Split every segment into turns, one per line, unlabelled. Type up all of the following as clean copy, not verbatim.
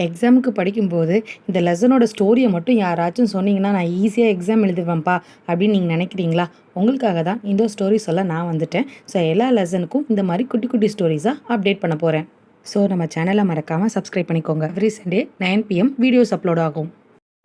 எக்ஸாமுக்கு படிக்கும்போது இந்த லெசனோட ஸ்டோரியை மட்டும் யாராச்சும் சொன்னீங்கன்னா நான் ஈஸியாக எக்ஸாம் எழுதுவேன்ப்பா அப்படின்னு நீங்கள் நினைக்கிறீங்களா? உங்களுக்காக தான் இந்த ஸ்டோரி சொல்ல நான் வந்துட்டேன். ஸோ எல்லா லெசனுக்கும் இந்த மாதிரி குட்டி குட்டி ஸ்டோரிஸாக அப்டேட் பண்ண போகிறேன். ஸோ நம்ம சேனலை மறக்காமல் சப்ஸ்கிரைப் பண்ணிக்கோங்க. Every Sunday 9 PM videos upload ஆகும்.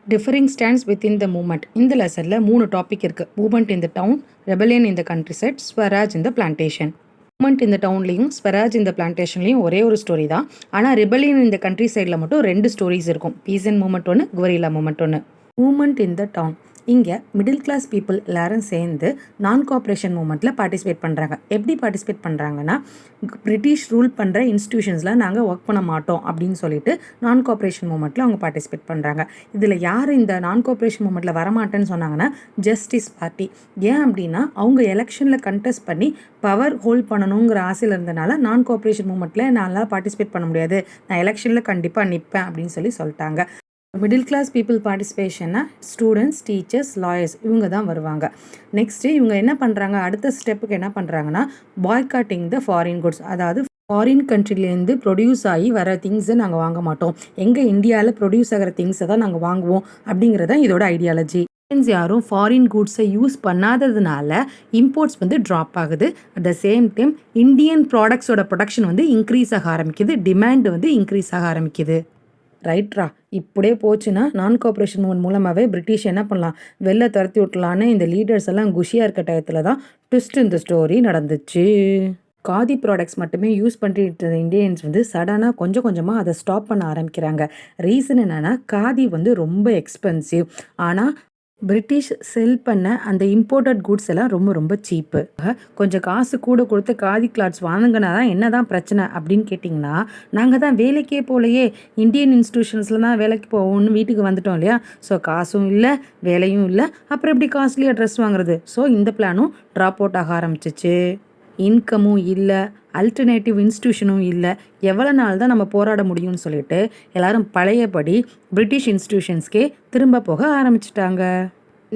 Differing stands within the movement. இந்த லெசனில் 3 டாபிக் இருக்குது. Movement in the town, rebellion in the countryside, Swaraj in the plantation. Movement இந்த டவுன்லேயும் ஸ்வராஜ் இந்த பிளான்டேஷன்லேயும் ஒரே ஒரு ஸ்டோரி தான். ஆனால் ரிபலியன் இந்த கண்ட்ரி சைடில் மட்டும் 2 ஸ்டோரிஸ் இருக்கும். பீசன் மூமெண்ட் ஒன்று, குவரில்லா மூமெண்ட் ஒன்று. மூமெண்ட் இன் த டவுன் இங்கே மிடில் கிளாஸ் பீப்புள் எல்லாரும் சேர்ந்து நான் கோஆப்ரேஷன் மூமெண்ட்டில் பார்ட்டிசிபேட் பண்ணுறாங்க. எப்படி பார்ட்டிசிபேட் பண்ணுறாங்கன்னா, பிரிட்டிஷ் ரூல் பண்ணுற இன்ஸ்டியூஷன்ஸில் நாங்கள் ஒர்க் பண்ண மாட்டோம் அப்படின்னு சொல்லிட்டு நான் கோஆப்ரேஷன் மூமெண்ட்டில் அவங்க பார்ட்டிசிபேட் பண்ணுறாங்க. இதில் யார் இந்த நான் கோஆப்ரேஷன் மூமெண்ட்டில் வரமாட்டேன்னு சொன்னாங்கன்னா ஜஸ்டிஸ் பார்ட்டி. ஏன் அப்படின்னா அவங்க எலெக்ஷனில் கண்டெஸ்ட் பண்ணி பவர் ஹோல்ட் பண்ணணுங்கிற ஆசையில் இருந்தனால நான் கோஆப்ரேஷன் மூமெண்ட்டில் என்னால் பார்ட்டிசிபேட் பண்ண முடியாது, நான் எலெக்ஷனில் கண்டிப்பாக நிற்பேன் அப்படின்னு சொல்லிட்டாங்க. மிடில் கிளாஸ் பீப்புள் பார்ட்டிசிபேஷன்னா ஸ்டூடெண்ட்ஸ், டீச்சர்ஸ், லாயர்ஸ் இவங்க தான் வருவாங்க. நெக்ஸ்ட்டு இவங்க என்ன பண்ணுறாங்க, அடுத்த ஸ்டெப்புக்கு என்ன பண்ணுறாங்கன்னா பாய்காட்டிங் த ஃபாரின் குட்ஸ். அதாவது ஃபாரின் கண்ட்ரிலேருந்து ப்ரொடியூஸ் ஆகி வர திங்ஸை நாங்கள் வாங்க மாட்டோம், எங்கள் இந்தியாவில் ப்ரொடியூஸ் ஆகிற திங்ஸை தான் நாங்கள் வாங்குவோம் அப்படிங்கிறது தான் இதோட ஐடியாலஜி. யாரும் ஃபாரின் குட்ஸை யூஸ் பண்ணாததுனால இம்போர்ட்ஸ் ட்ராப் ஆகுது. At the same time Indian ப்ராடக்ட்ஸோட ப்ரொடக்ஷன் இன்க்ரீஸ் ஆக ஆரம்பிக்குது, டிமாண்ட் இன்க்ரீஸ் ஆக ஆரம்பிக்குது. ரைட்ரா, இப்படியே போச்சுன்னா நான் கோஆப்ரேஷன் மூமெண்ட் மூலமாகவே பிரிட்டிஷ் என்ன பண்ணலாம், வெளில துரத்தி விட்டலான்னு இந்த லீடர்ஸ் எல்லாம் குஷியாக இருக்க டயத்தில் தான் ட்விஸ்ட் இந்த ஸ்டோரி நடந்துச்சு. காதி ப்ராடக்ட்ஸ் மட்டுமே யூஸ் பண்ணிட்டு இருந்த இந்தியன்ஸ் சடனாக கொஞ்சம் கொஞ்சமாக அதை ஸ்டாப் பண்ண ஆரம்பிக்கிறாங்க. ரீசன் என்னென்னா, காதி ரொம்ப எக்ஸ்பென்சிவ். ஆனால் பிரிட்டிஷ் செல் பண்ண அந்த இம்போர்ட்டட் குட்ஸ் எல்லாம் ரொம்ப ரொம்ப சீப்பு. கொஞ்சம் காசு கூட கொடுத்து காதி கிளாத்ஸ் வாங்கினா தான் என்ன தான் பிரச்சனை அப்படின்னு கேட்டிங்கன்னா, நாங்கள் தான் வேலைக்கே போலையே, இந்தியன் இன்ஸ்டியூஷன்ஸில் தான் வேலைக்கு போவோம்னு வீட்டுக்கு வந்துட்டோம் இல்லையா. ஸோ காசும் இல்லை, வேலையும் இல்லை, அப்புறம் எப்படி காஸ்ட்லியாக ட்ரெஸ் வாங்குறது. ஸோ இந்த பிளானும் ட்ராப் அவுட் ஆக ஆரம்பிச்சிச்சு. இன்கமும் இல்லை, அல்டர்னேட்டிவ் இன்ஸ்டியூஷனும் இல்லை, எவ்வளோ நாள் தான் நம்ம போராட முடியும்னு சொல்லிட்டு எல்லாரும் பழையபடி பிரிட்டிஷ் இன்ஸ்டியூஷன்ஸ்க்கே திரும்ப போக ஆரம்பிச்சிட்டாங்க.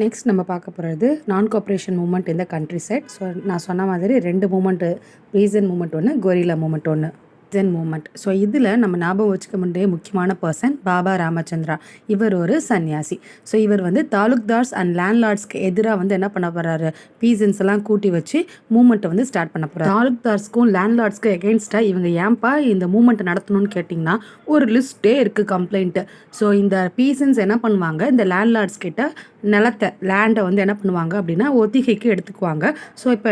நெக்ஸ்ட் நம்ம பார்க்க போகிறது நான் கோஆப்ரேஷன் மூமெண்ட் இந்த கண்ட்ரி சைட். ஸோ நான் சொன்ன மாதிரி 2 மூமெண்ட்டு, பீசன் மூமெண்ட் ஒன்று, கொரில்லா மூமெண்ட் ஒன்று. மூமெண்ட். ஸோ இதில் நம்ம ஞாபகம் வச்சுக்க வேண்டிய முக்கியமான பர்சன் பாபா ராமச்சந்திரா. இவர் ஒரு சன்னியாசி. ஸோ இவர் தாலுக்தார்ஸ் அண்ட் லேண்ட்லார்ட்ஸ்க்கு எதிராக என்ன பண்ண போகிறாரு, பீசன்ஸ் எல்லாம் கூட்டி வச்சு மூமெண்ட்டை ஸ்டார்ட் பண்ண போகிறார். தாலுக்தார்ஸ்க்கும் லேண்ட்லார்ட்ஸ்க்கும் எகென்ஸ்டாக இவங்க ஏன்பா இந்த மூமெண்ட்டை நடத்தணும்னு கேட்டிங்கன்னா ஒரு லிஸ்ட்டே இருக்குது கம்ப்ளைண்ட்டு. ஸோ இந்த பீசன்ஸ் என்ன பண்ணுவாங்க, இந்த லேண்ட்லார்ட்ஸ் கிட்ட நிலத்தை லேண்டை என்ன பண்ணுவாங்க அப்படின்னா ஒத்திகைக்கு எடுத்துக்குவாங்க. ஸோ இப்போ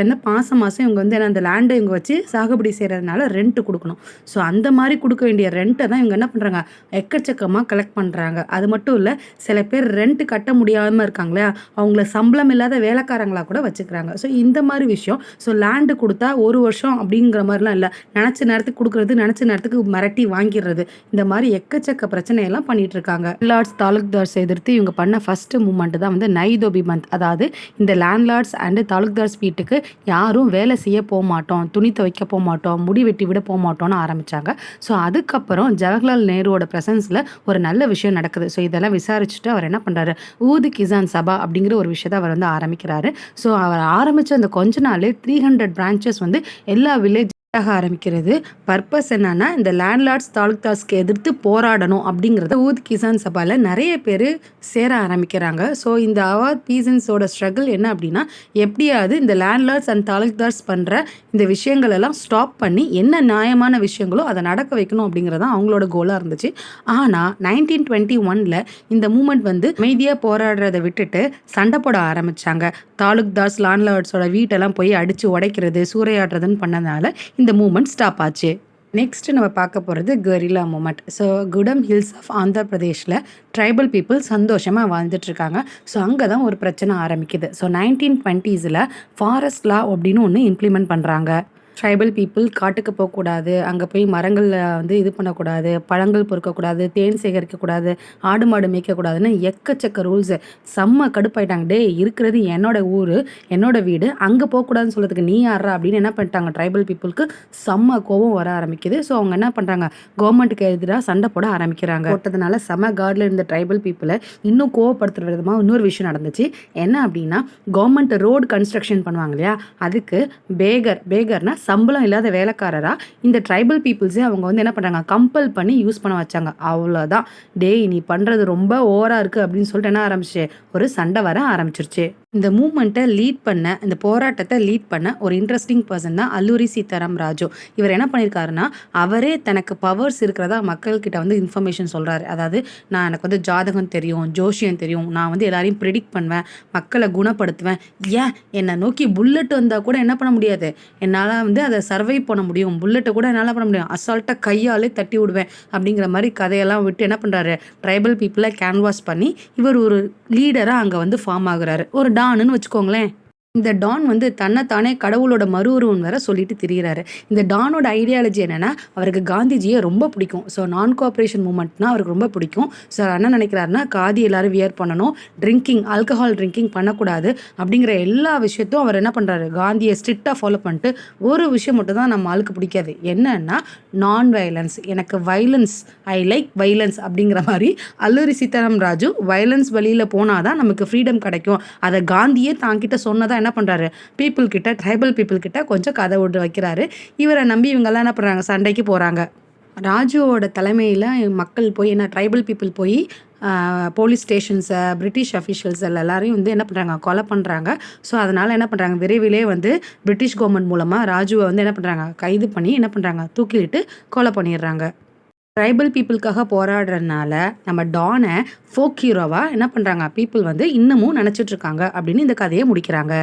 மாதம் இவங்க என்ன அந்த லேண்டை இவங்க வச்சு சாகுபடி செய்கிறதுனால ரெண்ட்டு கொடுக்கணும். ஸோ அந்த மாதிரி கொடுக்க வேண்டிய ரெண்ட்டை தான் இவங்க என்ன பண்ணுறாங்க, எக்கச்சக்கமாக கலெக்ட் பண்ணுறாங்க. அது மட்டும் இல்லை, சில பேர் ரெண்ட் கட்ட முடியாமல் இருக்காங்களே, அவங்கள சம்பளம் இல்லாத வேலைக்காரங்களாக கூட வச்சுக்கிறாங்க. ஸோ இந்த மாதிரி விஷயம். ஸோ லேண்டு கொடுத்தா 1 வருஷம் அப்படிங்கிற மாதிரிலாம் இல்லை, நினச்ச நேரத்துக்கு கொடுக்குறது, நினச்ச நேரத்துக்கு மிரட்டி வாங்கிடுறது, இந்த மாதிரி எக்கச்சக்க பிரச்சனையெல்லாம் பண்ணிட்டு இருக்காங்க. லேண்ட்லார்ட்ஸ் தாலுக்தார்ஸ் எதிர்த்து இவங்க பண்ண ஃபர்ஸ்ட் மூமெண்ட் தான் நைதோபி மந்த். அதாவது இந்த லேண்ட்லார்ட்ஸ் அண்ட் தாலுக்தார்ஸ் வீட்டுக்கு யாரும் வேலை செய்ய போக மாட்டோம், துணி துவைக்க போக மாட்டோம், முடி வெட்டி விட போக மாட்டோம்னு ஆரம்பிச்சாங்க. ஸோ அதுக்கப்புறம் ஜவஹர்லால் நேருவோட பிரசன்ஸில் ஒரு நல்ல விஷயம் நடக்குது. ஸோ இதெல்லாம் விசாரிச்சுட்டு அவர் என்ன பண்ணுறாரு, ஊது கிசான் சபா அப்படிங்கிற ஒரு விஷயத்தை அவர் ஆரம்பிக்கிறாரு. ஸோ அவர் ஆரம்பித்த அந்த கொஞ்ச நாள் 300 பிரான்ச்சஸ் எல்லா வில்லேஜ் ஆரம்பிக்கிறது. பர்பஸ் என்னன்னா, இந்த லேண்ட்லார்ட்ஸ் தாலுக்தார்ஸ்க்கு எதிர்த்து போராடணும் அப்படிங்கிறத ஊத் கிசான் சபால நிறைய பேர் சேர ஆரம்பிக்கிறாங்க. ஸோ இந்த அவாத் பீசன்ஸோட ஸ்ட்ரகிள் என்ன அப்படின்னா, எப்படியாவது இந்த லேண்ட்லார்ட்ஸ் அண்ட் தாலுக்தார்ஸ் பண்ணுற இந்த விஷயங்கள் எல்லாம் ஸ்டாப் பண்ணி என்ன நியாயமான விஷயங்களோ அதை நடக்க வைக்கணும் அப்படிங்கிறது தான் அவங்களோட கோலாக இருந்துச்சு. ஆனால் 1921 இந்த மூமெண்ட் அமைதியாக போராடுறதை விட்டுட்டு சண்டை போட ஆரம்பித்தாங்க. தாலுக்தார்ஸ் லேண்ட்லார்ட்ஸோட வீட்டெல்லாம் போய் அடித்து உடைக்கிறது, சூறையாடுறதுன்னு பண்ணதுனால இந்த மூமெண்ட் ஸ்டாப் ஆச்சு. நெக்ஸ்ட் நம்ம பார்க்க போகிறது guerrilla movement. So Gudem hills of Andhra பிரதேஷில் ட்ரைபல் பீப்புள் சந்தோஷமாக வாழ்ந்துட்டுருக்காங்க. ஸோ அங்கே தான் ஒரு பிரச்சனை ஆரம்பிக்குது. ஸோ 1920s ஃபாரஸ்ட் லா அப்படின்னு ஒன்று இம்ப்ளிமெண்ட் பண்ணுறாங்க. ட்ரைபல் பீப்புள் காட்டுக்கு போகக்கூடாது, அங்கே போய் மரங்களில் இது பண்ணக்கூடாது, பழங்கள் பொறுக்கக்கூடாது, தேன் சேகரிக்கக்கூடாது, ஆடு மாடு மேய்க்கக்கூடாதுன்னு எக்கச்சக்க ரூல்ஸு. செம்ம கடுப்பாயிட்டாங்க. டே, இருக்கிறது என்னோட ஊர், என்னோட வீடு, அங்கே போகக்கூடாதுன்னு சொல்கிறதுக்கு நீ யாரா அப்படின்னு என்ன பண்ணிட்டாங்க, ட்ரைபல் பீப்புளுக்கு செம்ம கோபம் வர ஆரம்பிக்குது. ஸோ அவங்க என்ன பண்ணுறாங்க, கவர்மெண்ட்டுக்கு எதிராக சண்டை போட ஆரம்பிக்கிறாங்க. போட்டதுனால செம்ம கார்டில் இருந்த ட்ரைபல் பீப்புளை இன்னும் கோவப்படுத்துகிற விதமாக இன்னொரு விஷயம் நடந்துச்சு. என்ன அப்படின்னா, கவர்மெண்ட் ரோடு கன்ஸ்ட்ரக்ஷன் பண்ணுவாங்க இல்லையா, அதுக்கு பேகர்னா சம்பளம் இல்லாத வேலைக்காரராக இந்த ட்ரைபல் பீப்புள்ஸே அவங்க வந்து என்ன பண்ணுறாங்க, கம்பல் பண்ணி யூஸ் பண்ண வச்சாங்க. அவ்வளோதான். டேய் நீ பண்ணுறது ரொம்ப ஓவராக இருக்குது அப்படின்னு சொல்லிட்டு என்ன ஆரம்பிச்சு, ஒரு சண்டை வர ஆரம்பிச்சிருச்சு. இந்த மூமெண்ட்டை லீட் பண்ண, இந்த போராட்டத்தை லீட் பண்ண ஒரு இன்ட்ரெஸ்டிங் பர்சன் தான் அல்லூரி சீதாராம் ராஜு. இவர் என்ன பண்ணியிருக்காருன்னா, அவரே தனக்கு பவர்ஸ் இருக்கிறதா மக்கள்கிட்ட வந்து இன்ஃபர்மேஷன் சொல்கிறாரு. அதாவது எனக்கு வந்து ஜாதகம் தெரியும், ஜோஷியம் தெரியும், நான் வந்து எல்லாரையும் ப்ரிடிக்ட் பண்ணுவேன், மக்களை குணப்படுத்துவேன். ஏன் என்னை நோக்கி புல்லட் வந்தால் கூட என்ன பண்ண முடியாது, என்னால் வந்து அதை சர்வை பண்ண முடியும், புல்லட்டை கூட என்னால் பண்ண முடியும், அசால்ட்டாக கையாலே தட்டி விடுவேன் அப்படிங்கிற மாதிரி கதையெல்லாம் விட்டு என்ன பண்ணுறாரு, ட்ரைபல் பீப்புளை கேன்வாஸ் பண்ணி இவர் ஒரு லீடராக அங்கே வந்து ஃபார்ம் ஆகுறாரு. ஒரு டான்னு வச்சுக்கோங்களேன். இந்த டான் வந்து தன்னைத்தானே கடவுளோட மறு உருவம் வேற சொல்லிட்டு திரியிறாரு. இந்த டானோட ஐடியாலஜி என்னன்னா, அவருக்கு காந்திஜியை ரொம்ப பிடிக்கும். ஸோ நான் கோஆப்ரேஷன் மூமெண்ட்னா அவருக்கு ரொம்ப பிடிக்கும். ஸோ என்ன நினைக்கிறாருன்னா, காதி எல்லாரும் வியர் பண்ணணும், ஆல்கஹால் ட்ரிங்கிங் பண்ணக்கூடாது அப்படிங்கிற எல்லா விஷயத்தையும் அவர் என்ன பண்ணுறாரு, காந்தியை ஸ்ட்ரிக்டாக ஃபாலோ பண்ணிட்டு ஒரு விஷயம் மட்டும் தான் நம்ம ஆளுக்கு பிடிக்காது. என்னன்னா நான் வைலன்ஸ். எனக்கு வைலன்ஸ், ஐ லைக் வைலன்ஸ் அப்படிங்கிற மாதிரி அல்லூரி சீதாராம் ராஜு வைலன்ஸ் வழியில் போனால் தான் நமக்கு ஃப்ரீடம் கிடைக்கும். அதை காந்தியே தாங்கிட்ட சொன்னதான் என்ன பண்ணுறாரு, ட்ரைபல் பீப்புள் கிட்ட கொஞ்சம் கதை விட்டு வைக்கிறாரு. இவரை நம்பி இவங்கெல்லாம் என்ன பண்ணுறாங்க, சண்டைக்கு போகிறாங்க. ராஜுவோட தலைமையில் மக்கள் போய் ட்ரைபல் பீப்புள் போய் போலீஸ் ஸ்டேஷன்ஸை, பிரிட்டிஷ் அஃபிஷியல்ஸ் எல்லாரையும் வந்து என்ன பண்ணுறாங்க, கொலை பண்ணுறாங்க. ஸோ அதனால் என்ன பண்ணுறாங்க, விரைவிலே வந்து பிரிட்டிஷ் கவர்மெண்ட் மூலமாக ராஜுவை வந்து என்ன பண்ணுறாங்க, கைது பண்ணி என்ன பண்ணுறாங்க, தூக்கிலிட்டு கொலை பண்ணிடுறாங்க. ட்ரைபல் பீப்புளுக்காக போராடுறதுனால நம்ம டானை ஃபோக் ஹீரோவாக என்ன பண்ணுறாங்க, பீப்புள் வந்து இன்னமும் நினச்சிட்ருக்காங்க அப்படின்னு இந்த கதையை முடிக்கிறாங்க.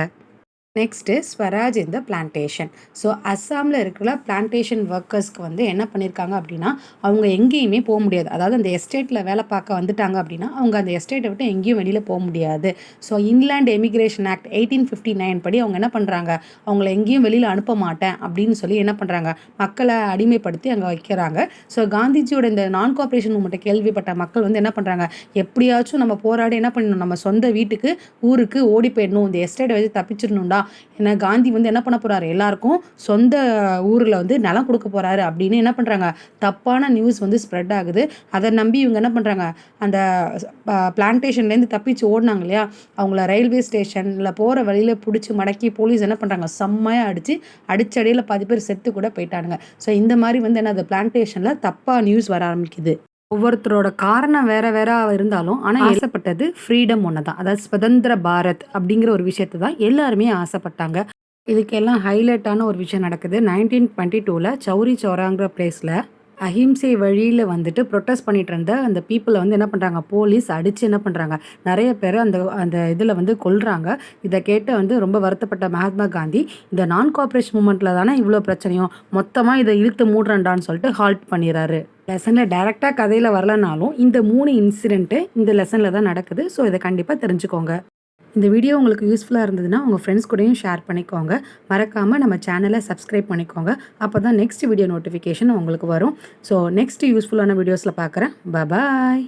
நெக்ஸ்ட்டு ஸ்வராஜ் இந்த பிளான்டேஷன். ஸோ அஸ்ஸாமில் இருக்கிற பிளான்டேஷன் ஒர்க்கர்ஸ்க்கு வந்து என்ன பண்ணியிருக்காங்க அப்படின்னா, அவங்க எங்கேயுமே போக முடியாது. அதாவது அந்த எஸ்டேட்டில் வேலை பார்க்க வந்துட்டாங்க அப்படின்னா அவங்க அந்த எஸ்டேட்டை விட்டு எங்கேயும் வெளியில் போக முடியாது. ஸோ இன்லேண்ட் எமிக்ரேஷன் ஆக்ட் 1859 படி அவங்க என்ன பண்ணுறாங்க, அவங்கள எங்கேயும் வெளியில் அனுப்ப மாட்டேன் அப்படின்னு சொல்லி என்ன பண்ணுறாங்க, மக்களை அடிமைப்படுத்தி அங்கே வைக்கிறாங்க. ஸோ காந்திஜியோட இந்த நான் கோஆப்ரேஷன் மூமெண்ட்டை கேள்விப்பட்ட மக்கள் வந்து என்ன பண்ணுறாங்க, எப்படியாச்சும் நம்ம போராடி என்ன பண்ணணும், நம்ம சொந்த வீட்டுக்கு ஊருக்கு ஓடி போயிடணும், இந்த எஸ்டேட்டை வச்சு தப்பிச்சிடணும்டா. ஏன்னா காந்தி வந்து என்ன பண்ண போறாரு, எல்லாருக்கும் சொந்த ஊரில் வந்து நிலம் கொடுக்க போறாரு அப்படின்னு என்ன பண்ணுறாங்க, தப்பான நியூஸ் வந்து ஸ்ப்ரெட் ஆகுது. அதை நம்பி இவங்க என்ன பண்ணுறாங்க, அந்த பிளான்டேஷன்லேருந்து தப்பிச்சு ஓடினாங்க இல்லையா, அவங்கள ரயில்வே ஸ்டேஷனில் போகிற வழியில் பிடிச்சி மடக்கி போலீஸ் என்ன பண்ணுறாங்க, செம்மையாக அடிச்சடியில் பாதி பேர் செத்து கூட போயிட்டானுங்க. ஸோ இந்த மாதிரி வந்து என்ன, அந்த பிளான்டேஷனில் தப்பாக நியூஸ் வர ஆரம்பிக்குது. ஒவ்வொருத்தரோட காரணம் வேற வேற இருந்தாலும் ஆனால் ஆசைப்பட்டது ஃப்ரீடம் ஒன்று தான். அதாவது சுதந்திர பாரத் அப்படிங்கிற ஒரு விஷயத்தை தான் எல்லாருமே ஆசைப்பட்டாங்க. இதுக்கெல்லாம் ஹைலைட்டான ஒரு விஷயம் நடக்குது. 1922 சௌரி சௌராங்கிற பிளேஸில் அஹிம்சை வழியில் வந்துட்டு ப்ரொட்டஸ்ட் பண்ணிட்டு இருந்த அந்த பீப்புளை வந்து என்ன பண்ணுறாங்க, போலீஸ் அடித்து என்ன பண்ணுறாங்க, நிறைய பேர் அந்த இதில் வந்து கொல்றாங்க. இதை கேட்டு வந்து ரொம்ப வருத்தப்பட்ட மகாத்மா காந்தி, இந்த நான் கோஆப்ரேஷன் மூமெண்ட்டில் தானே இவ்வளோ பிரச்சனையும், மொத்தமாக இதை இழுத்து மூடுறண்டான்னு சொல்லிட்டு ஹால்ட் பண்ணிடுறாரு. லெசனில் டைரெக்டாக கதையில் வரலனாலும் இந்த 3 இன்சிடென்ட்டு இந்த லெசனில் தான் நடக்குது. ஸோ இதை கண்டிப்பாக தெரிஞ்சுக்கோங்க. இந்த வீடியோ உங்களுக்கு யூஸ்ஃபுல்லாக இருந்ததுன்னா உங்கள் ஃப்ரெண்ட்ஸ் கூடயும் ஷேர் பண்ணிக்கோங்க. மறக்காமல் நம்ம சேனலை சப்ஸ்கிரைப் பண்ணிக்கோங்க. அப்போ தான் நெக்ஸ்ட் வீடியோ நோட்டிஃபிகேஷன் உங்களுக்கு வரும். ஸோ நெக்ஸ்ட் யூஸ்ஃபுல்லான வீடியோஸில் பார்க்குறேன். பாய்.